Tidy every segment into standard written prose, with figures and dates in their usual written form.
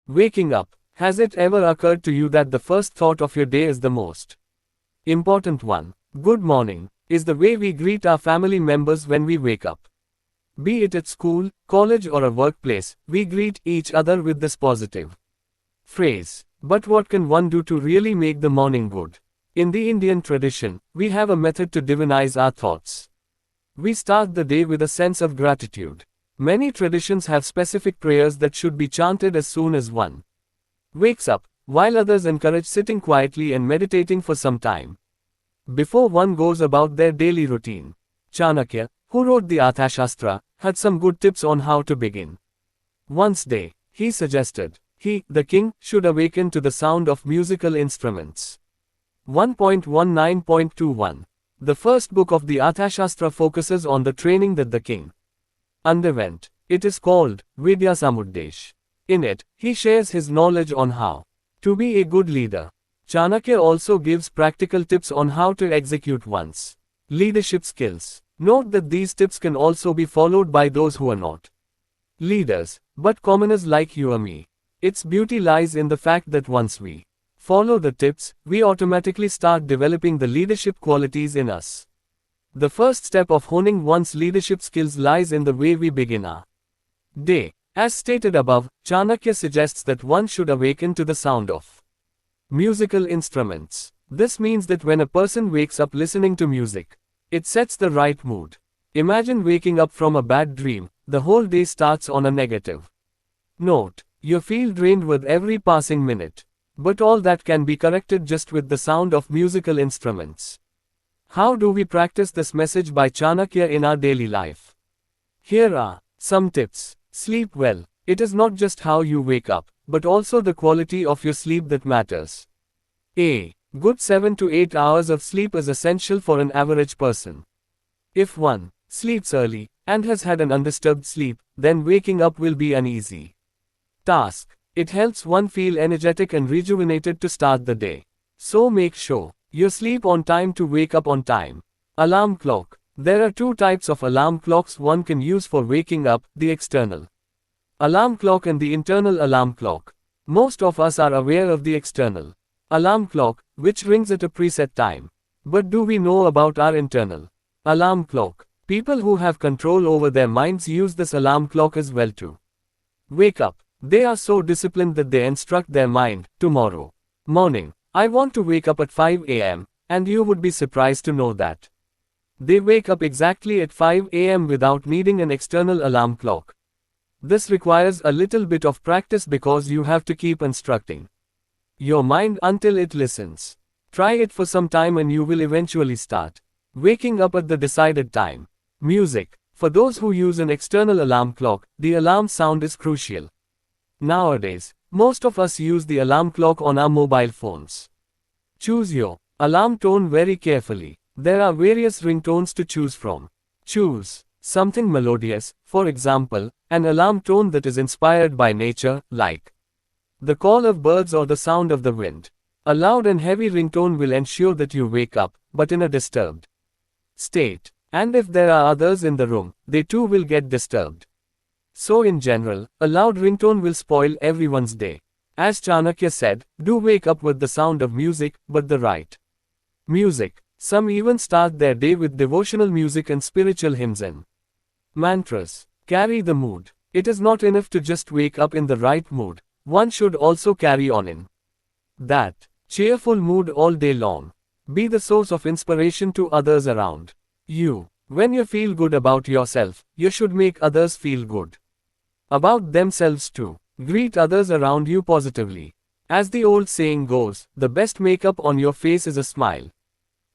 Waking up. Has it ever occurred to you that the first thought of your day is the most important one? Good morning is the way we greet our family members when we wake up. Be it at school, college, or a workplace, we greet each other with this positive phrase. But what can one do to really make the morning good? In the Indian tradition, we have a method to divinize our thoughts. We start the day with a sense of gratitude. Many traditions have specific prayers that should be chanted as soon as one wakes up, while others encourage sitting quietly and meditating for some time before one goes about their daily routine. Chanakya, who wrote the Arthashastra, had some good tips on how to begin one's day. He suggested he, the king, should awaken to the sound of musical instruments. 1.19.21. The first book of the Arthashastra focuses on the training that the king underwent. It is called Vidya Samuddesh. In it, he shares his knowledge on how to be a good leader. Chanakya also gives practical tips on how to execute one's leadership skills. Note that these tips can also be followed by those who are not leaders, but commoners like you or me. Its beauty lies in the fact that once we follow the tips, we automatically start developing the leadership qualities in us. The first step of honing one's leadership skills lies in the way we begin our day. As stated above, Chanakya suggests that one should awaken to the sound of musical instruments. This means that when a person wakes up listening to music, it sets the right mood. Imagine waking up from a bad dream. The whole day starts on a negative note. You feel drained with every passing minute. But all that can be corrected just with the sound of musical instruments. How do we practice this message by Chanakya in our daily life? Here are some tips. Sleep well. It is not just how you wake up, but also the quality of your sleep that matters. A good 7 to 8 hours of sleep is essential for an average person. If one sleeps early and has had an undisturbed sleep, then waking up will be an easy task. It helps one feel energetic and rejuvenated to start the day. So make sure you sleep on time to wake up on time. Alarm clock. There are two types of alarm clocks one can use for waking up, the external alarm clock and the internal alarm clock. Most of us are aware of the external alarm clock, which rings at a preset time. But do we know about our internal alarm clock? People who have control over their minds use this alarm clock as well to wake up. They are so disciplined that they instruct their mind, tomorrow morning, I want to wake up at 5 a.m., and you would be surprised to know that they wake up exactly at 5 a.m. without needing an external alarm clock. This requires a little bit of practice because you have to keep instructing your mind until it listens. Try it for some time and you will eventually start waking up at the decided time. Music. For those who use an external alarm clock, the alarm sound is crucial. Nowadays, most of us use the alarm clock on our mobile phones. Choose your alarm tone very carefully. There are various ringtones to choose from. Choose something melodious, for example, an alarm tone that is inspired by nature, like the call of birds or the sound of the wind. A loud and heavy ringtone will ensure that you wake up, but in a disturbed state. And if there are others in the room, they too will get disturbed. So in general, a loud ringtone will spoil everyone's day. As Chanakya said, do wake up with the sound of music, but the right music. Some even start their day with devotional music and spiritual hymns and mantras. Carry the mood. It is not enough to just wake up in the right mood. One should also carry on in that cheerful mood all day long. Be the source of inspiration to others around you. When you feel good about yourself, you should make others feel good about themselves too. Greet others around you positively. As the old saying goes, the best makeup on your face is a smile.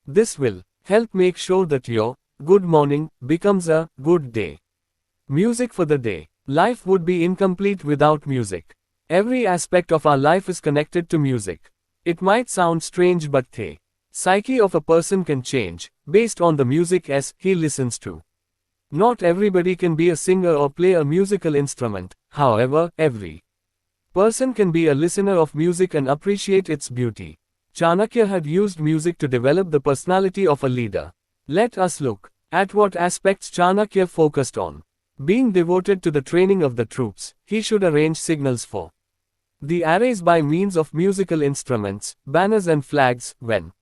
This will help make sure that your good morning becomes a good day. Music for the day. Life would be incomplete without music. Every aspect of our life is connected to music. It might sound strange, but the psyche of a person can change based on the music as he listens to. Not everybody can be a singer or play a musical instrument. However, every person can be a listener of music and appreciate its beauty. Chanakya had used music to develop the personality of a leader. Let us look at what aspects Chanakya focused on. Being devoted to the training of the troops, he should arrange signals for The arrays by means of musical instruments, banners and flags, when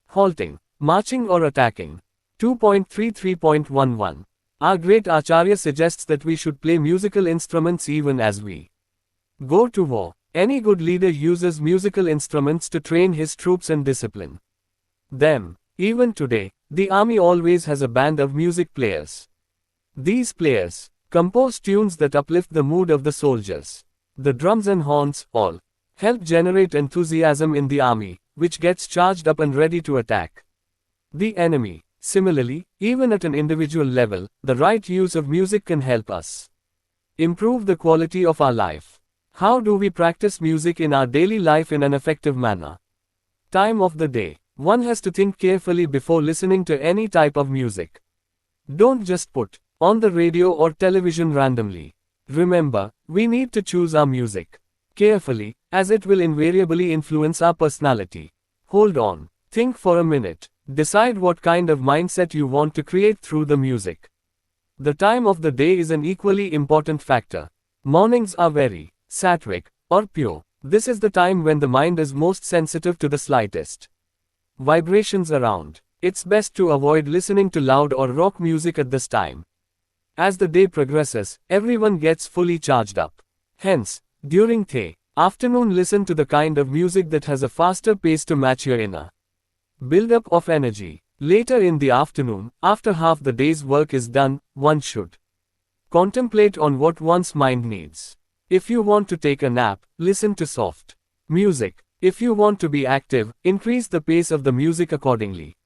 halting, marching or attacking. 2.33.11. Our great Acharya suggests that we should play musical instruments even as we go to war. Any good leader uses musical instruments to train his troops and discipline them. Even today, the army always has a band of music players. These players compose tunes that uplift the mood of the soldiers. The drums and horns, all, help generate enthusiasm in the army, which gets charged up and ready to attack the enemy. Similarly, even at an individual level, the right use of music can help us improve the quality of our life. How do we practice music in our daily life in an effective manner? Time of the day. One has to think carefully before listening to any type of music. Don't just put on the radio or television randomly. Remember, we need to choose our music carefully, as it will invariably influence our personality. Hold on, think for a minute, decide what kind of mindset you want to create through the music. The time of the day is an equally important factor. Mornings are very sattvic or pure. This is the time when the mind is most sensitive to the slightest vibrations around. It's best to avoid listening to loud or rock music at this time. As the day progresses, everyone gets fully charged up. Hence, during the afternoon, listen to the kind of music that has a faster pace to match your inner build-up of energy. Later in the afternoon, after half the day's work is done, one should contemplate on what one's mind needs. If you want to take a nap, listen to soft music. If you want to be active, increase the pace of the music accordingly.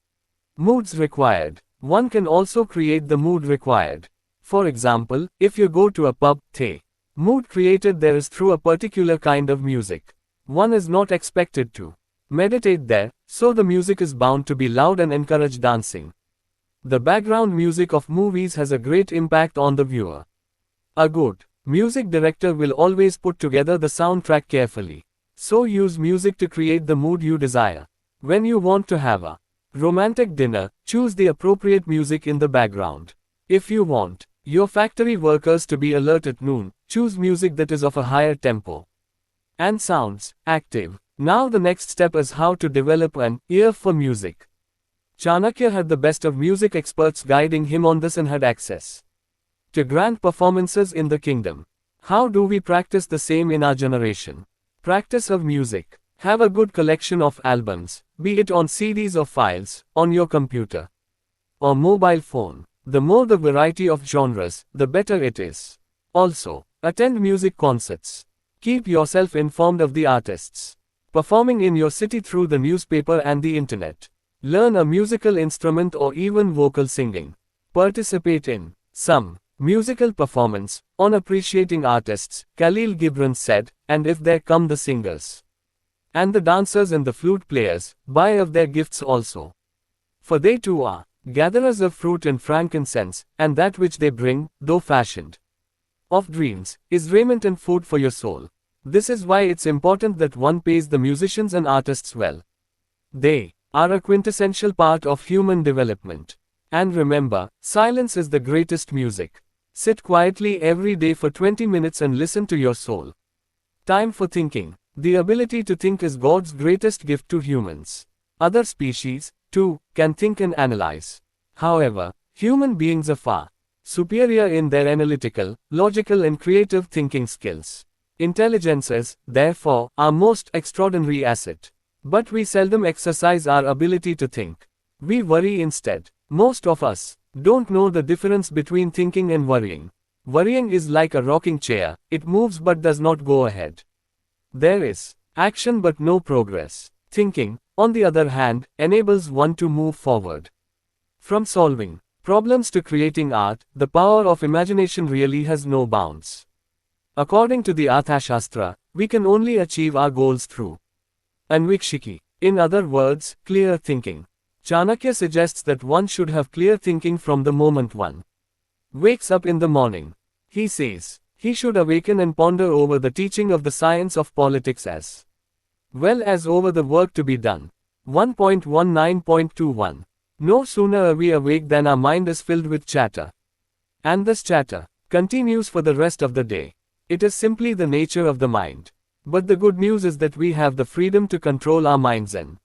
Moods required. One can also create the mood required. For example, if you go to a pub, the mood created there is through a particular kind of music. One is not expected to meditate there, so the music is bound to be loud and encourage dancing. The background music of movies has a great impact on the viewer. A good music director will always put together the soundtrack carefully. So use music to create the mood you desire. When you want to have a romantic dinner, choose the appropriate music in the background. If you want your factory workers to be alert at noon, choose music that is of a higher tempo and sounds active. Now the next step is how to develop an ear for music. Chanakya had the best of music experts guiding him on this and had access to grand performances in the kingdom. How do we practice the same in our generation? Practice of music. Have a good collection of albums, be it on CDs or files, on your computer or mobile phone. The more the variety of genres, the better it is. Also, attend music concerts. Keep yourself informed of the artists performing in your city through the newspaper and the internet. Learn a musical instrument or even vocal singing. Participate in some musical performance. On appreciating artists, Khalil Gibran said, and if there come the singers and the dancers and the flute players, buy of their gifts also. For they too are gatherers of fruit and frankincense, and that which they bring, though fashioned of dreams, is raiment and food for your soul. This is why it's important that one pays the musicians and artists well. They are a quintessential part of human development. And remember, silence is the greatest music. Sit quietly every day for 20 minutes and listen to your soul. Time for thinking. The ability to think is God's greatest gift to humans. Other species, too, can think and analyze. However, human beings are far superior in their analytical, logical and creative thinking skills. Intelligence is, therefore, our most extraordinary asset. But we seldom exercise our ability to think. We worry instead. Most of us don't know the difference between thinking and worrying. Worrying is like a rocking chair, it moves but does not go ahead. There is action but no progress. Thinking, on the other hand, enables one to move forward. From solving problems to creating art, the power of imagination really has no bounds. According to the Arthashastra, we can only achieve our goals through anvikshiki. In other words, clear thinking. Chanakya suggests that one should have clear thinking from the moment one wakes up in the morning. He says, he should awaken and ponder over the teaching of the science of politics as well as over the work to be done. 1.19.21. No sooner are we awake than our mind is filled with chatter. And this chatter continues for the rest of the day. It is simply the nature of the mind. But the good news is that we have the freedom to control our minds and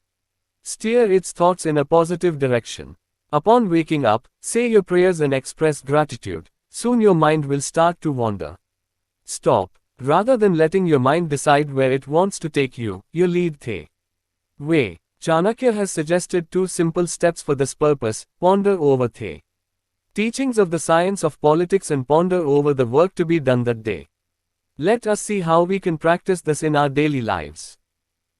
steer its thoughts in a positive direction. Upon waking up, say your prayers and express gratitude. Soon your mind will start to wander. Stop. Rather than letting your mind decide where it wants to take you, you lead the way. Chanakya has suggested 2 simple steps for this purpose. Ponder over the teachings of the science of politics and ponder over the work to be done that day. Let us see how we can practice this in our daily lives.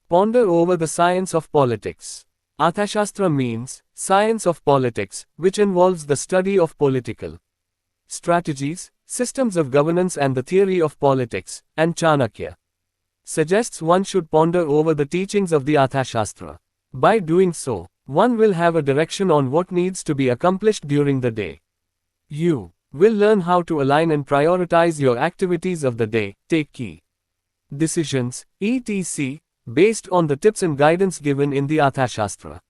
Ponder over the science of politics. Arthashastra means science of politics, which involves the study of political strategies, systems of governance and the theory of politics, and Chanakya suggests one should ponder over the teachings of the Arthashastra. By doing so, one will have a direction on what needs to be accomplished during the day. You will learn how to align and prioritize your activities of the day, take key decisions, etc., based on the tips and guidance given in the Arthashastra.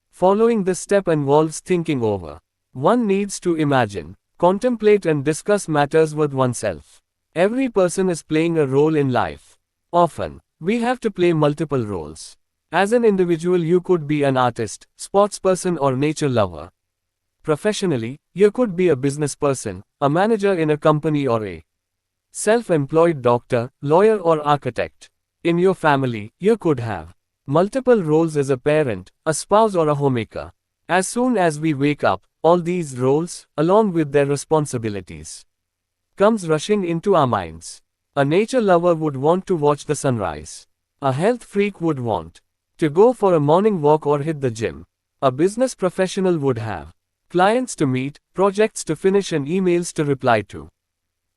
Following this step involves thinking over. One needs to imagine, contemplate and discuss matters with oneself. Every person is playing a role in life. Often, we have to play multiple roles. As an individual you could be an artist, sportsperson or nature lover. Professionally, you could be a business person, a manager in a company or a self-employed doctor, lawyer or architect. In your family, you could have multiple roles as a parent, a spouse or a homemaker. As soon as we wake up, all these roles, along with their responsibilities, comes rushing into our minds. A nature lover would want to watch the sunrise. A health freak would want to go for a morning walk or hit the gym. A business professional would have clients to meet, projects to finish and emails to reply to.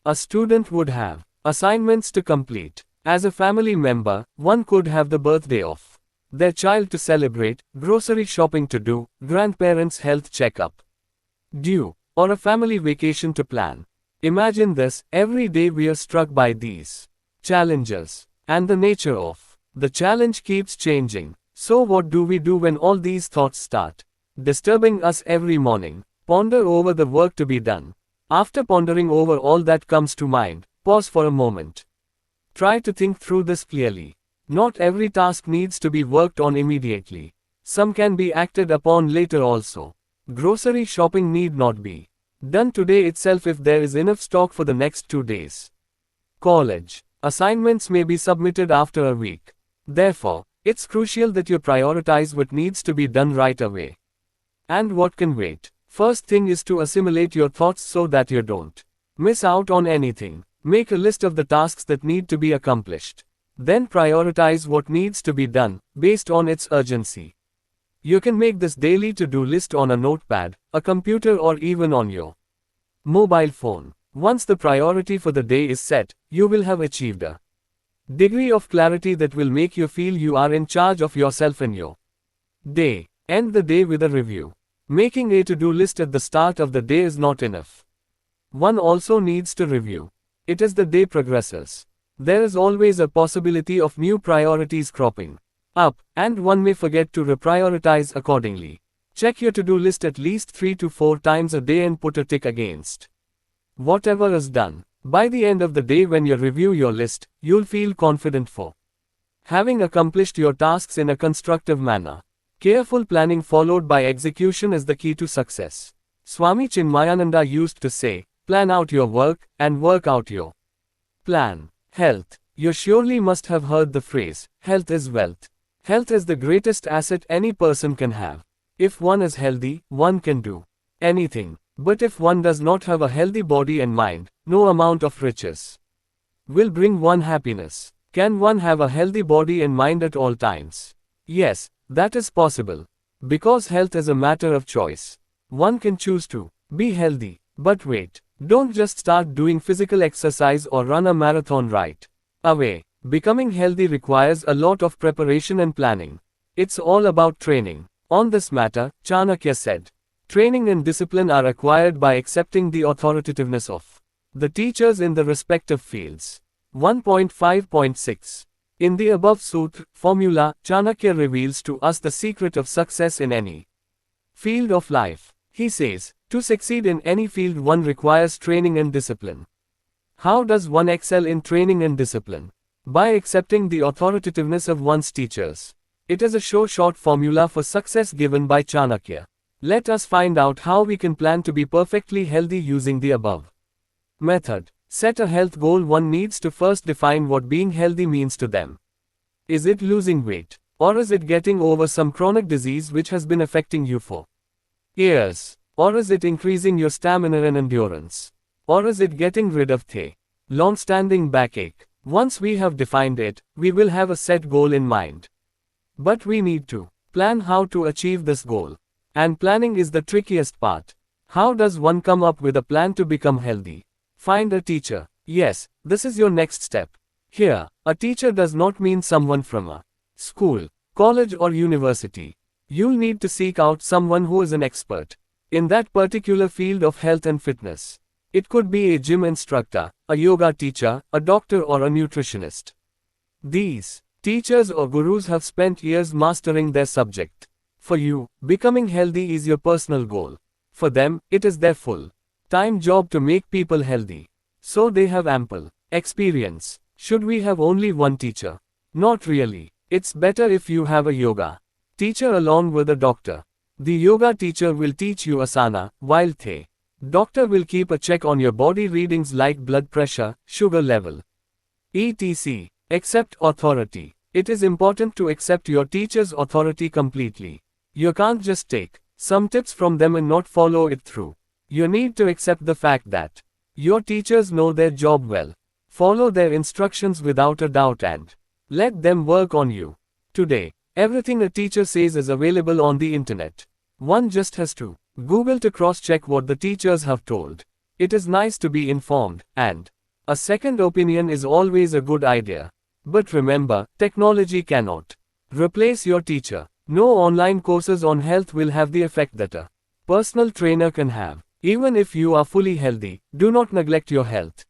A student would have assignments to complete. As a family member, one could have the birthday of their child to celebrate, grocery shopping to do, grandparents' health checkup due, or a family vacation to plan. Imagine this, every day we are struck by these challenges, and the nature of the challenge keeps changing. So what do we do when all these thoughts start disturbing us every morning? Ponder over the work to be done. After pondering over all that comes to mind, pause for a moment. Try to think through this clearly. Not every task needs to be worked on immediately. Some can be acted upon later also. Grocery shopping need not be done today itself if there is enough stock for the next 2 days. College assignments may be submitted after a week. Therefore, it's crucial that you prioritize what needs to be done right away. And what can wait. First thing is to assimilate your thoughts so that you don't miss out on anything. Make a list of the tasks that need to be accomplished. Then prioritize what needs to be done, based on its urgency. You can make this daily to-do list on a notepad, a computer or even on your mobile phone. Once the priority for the day is set, you will have achieved a degree of clarity that will make you feel you are in charge of yourself and your day. End the day with a review. Making a to-do list at the start of the day is not enough. One also needs to review it as the day progresses. There is always a possibility of new priorities cropping up, and one may forget to reprioritize accordingly. Check your to-do list at least 3 to 4 times a day and put a tick against whatever is done. By the end of the day when you review your list, you'll feel confident for having accomplished your tasks in a constructive manner. Careful planning followed by execution is the key to success. Swami Chinmayananda used to say, plan out your work, and work out your plan. Health. You surely must have heard the phrase, health is wealth. Health is the greatest asset any person can have. If one is healthy, one can do anything. But if one does not have a healthy body and mind, no amount of riches will bring one happiness. Can one have a healthy body and mind at all times? Yes, that is possible. Because health is a matter of choice. One can choose to be healthy. But wait, don't just start doing physical exercise or run a marathon right away. Becoming healthy requires a lot of preparation and planning. It's all about training. On this matter, Chanakya said, training and discipline are acquired by accepting the authoritativeness of the teachers in the respective fields. 1.5.6. In the above sutra formula, Chanakya reveals to us the secret of success in any field of life. He says, to succeed in any field one requires training and discipline. How does one excel in training and discipline? By accepting the authoritativeness of one's teachers. It is a short formula for success given by Chanakya. Let us find out how we can plan to be perfectly healthy using the above method. Set a health goal. One needs to first define what being healthy means to them. Is it losing weight? Or is it getting over some chronic disease which has been affecting you for years? Or is it increasing your stamina and endurance? Or is it getting rid of the long-standing backache? Once we have defined it, we will have a set goal in mind. But we need to plan how to achieve this goal. And planning is the trickiest part. How does one come up with a plan to become healthy? Find a teacher. Yes, this is your next step. Here, a teacher does not mean someone from a school, college or university. You'll need to seek out someone who is an expert in that particular field of health and fitness. It could be a gym instructor, a yoga teacher, a doctor or a nutritionist. These teachers or gurus have spent years mastering their subject. For you, becoming healthy is your personal goal. For them, it is their full-time job to make people healthy. So they have ample experience. Should we have only one teacher? Not really. It's better if you have a yoga teacher along with a doctor. The yoga teacher will teach you asana, while the doctor will keep a check on your body readings like blood pressure, sugar level, etc. Accept authority. It is important to accept your teacher's authority completely. You can't just take some tips from them and not follow it through. You need to accept the fact that your teachers know their job well. Follow their instructions without a doubt and let them work on you. Today, everything a teacher says is available on the internet. One just has to Google to cross-check what the teachers have told. It is nice to be informed, and a second opinion is always a good idea. But remember, technology cannot replace your teacher. No online courses on health will have the effect that a personal trainer can have. Even if you are fully healthy, do not neglect your health.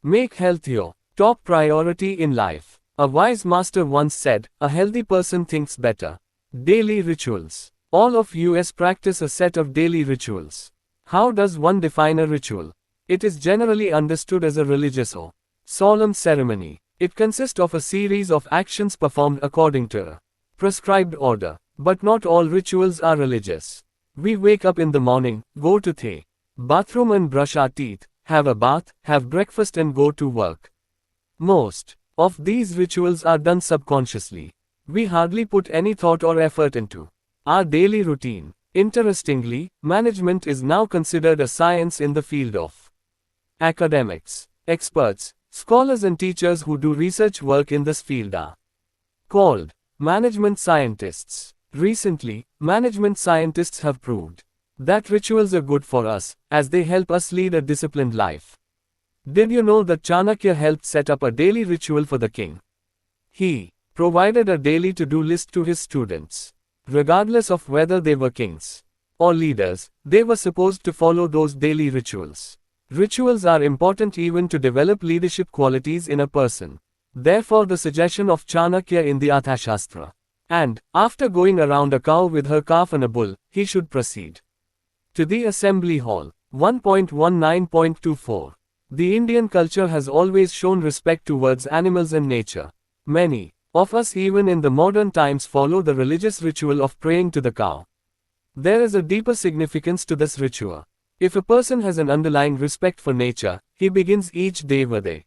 Make health your top priority in life. A wise master once said, "A healthy person thinks better." Daily rituals. All of us practice a set of daily rituals. How does one define a ritual? It is generally understood as a religious or solemn ceremony. It consists of a series of actions performed according to a prescribed order. But not all rituals are religious. We wake up in the morning, go to the bathroom and brush our teeth, have a bath, have breakfast and go to work. Most of these rituals are done subconsciously. We hardly put any thought or effort into our daily routine. Interestingly, management is now considered a science in the field of academics. Experts, scholars and teachers who do research work in this field are called management scientists. Recently, management scientists have proved that rituals are good for us, as they help us lead a disciplined life. Did you know that Chanakya helped set up a daily ritual for the king? He provided a daily to-do list to his students. Regardless of whether they were kings or leaders, they were supposed to follow those daily rituals. Rituals are important even to develop leadership qualities in a person. Therefore the suggestion of Chanakya in the Arthashastra. And, after going around a cow with her calf and a bull, he should proceed to the assembly hall. 1.19.24. The Indian culture has always shown respect towards animals and nature. Many of us even in the modern times follow the religious ritual of praying to the cow. There is a deeper significance to this ritual. If a person has an underlying respect for nature, he begins each day with a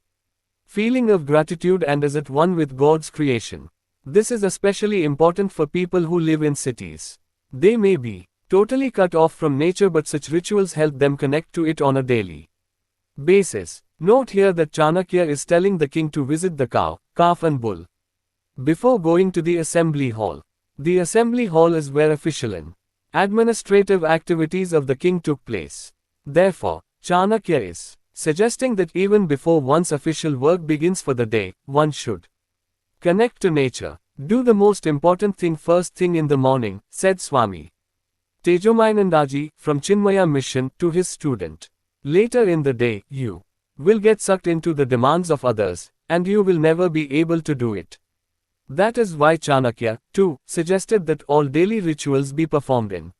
feeling of gratitude and is at one with God's creation. This is especially important for people who live in cities. They may be totally cut off from nature, but such rituals help them connect to it on a daily basis. Note here that Chanakya is telling the king to visit the cow, calf and bull before going to the assembly hall. The assembly hall is where official and administrative activities of the king took place. Therefore, Chanakya is suggesting that even before one's official work begins for the day, one should connect to nature. Do the most important thing first thing in the morning, said Swami Tejomayanandaji from Chinmaya Mission to his student. Later in the day, you will get sucked into the demands of others, and you will never be able to do it. That is why Chanakya, too, suggested that all daily rituals be performed in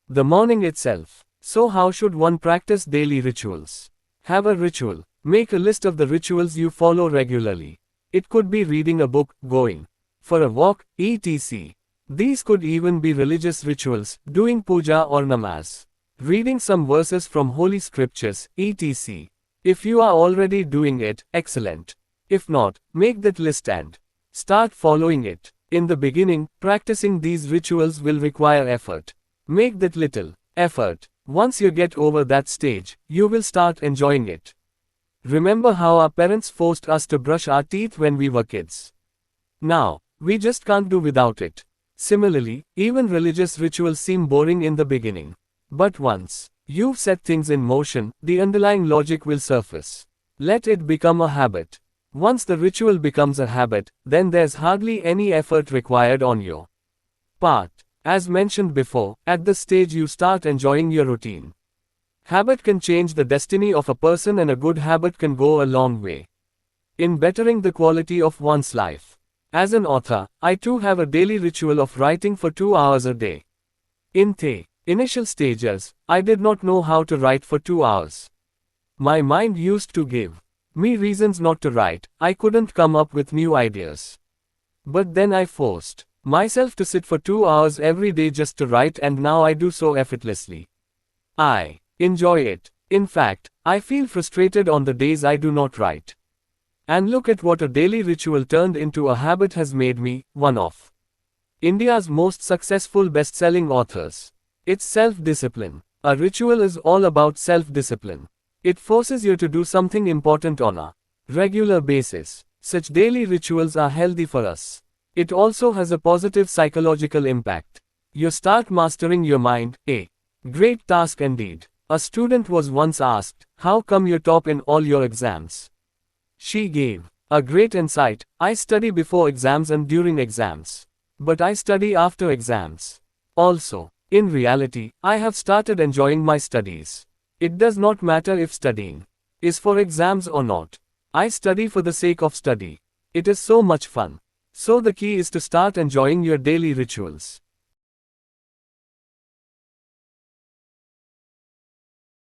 the morning itself. So how should one practice daily rituals? Have a ritual. Make a list of the rituals you follow regularly. It could be reading a book, going for a walk, etc. These could even be religious rituals, doing puja or namaz, reading some verses from holy scriptures, etc. If you are already doing it, excellent. If not, make that list and start following it. In the beginning, practicing these rituals will require effort. Make that little effort. Once you get over that stage, you will start enjoying it. Remember how our parents forced us to brush our teeth when we were kids? Now, we just can't do without it. Similarly, even religious rituals seem boring in the beginning. But once you've set things in motion, the underlying logic will surface. Let it become a habit. Once the ritual becomes a habit, then there's hardly any effort required on your part. As mentioned before, at this stage you start enjoying your routine. Habit can change the destiny of a person, and a good habit can go a long way in bettering the quality of one's life. As an author, I too have a daily ritual of writing for 2 hours a day. In the initial stages, I did not know how to write for 2 hours. My mind used to give me reasons not to write. I couldn't come up with new ideas. But then I forced myself to sit for 2 hours every day just to write, and now I do so effortlessly. I enjoy it. In fact, I feel frustrated on the days I do not write. And look at what a daily ritual turned into a habit has made me, one of India's most successful best-selling authors. It's self-discipline. A ritual is all about self-discipline. It forces you to do something important on a regular basis. Such daily rituals are healthy for us. It also has a positive psychological impact. You start mastering your mind, a great task indeed. A student was once asked, "How come you top in all your exams?" She gave a great insight: "I study before exams and during exams. But I study after exams also." In reality, I have started enjoying my studies. It does not matter if studying is for exams or not. I study for the sake of study. It is so much fun. So the key is to start enjoying your daily rituals.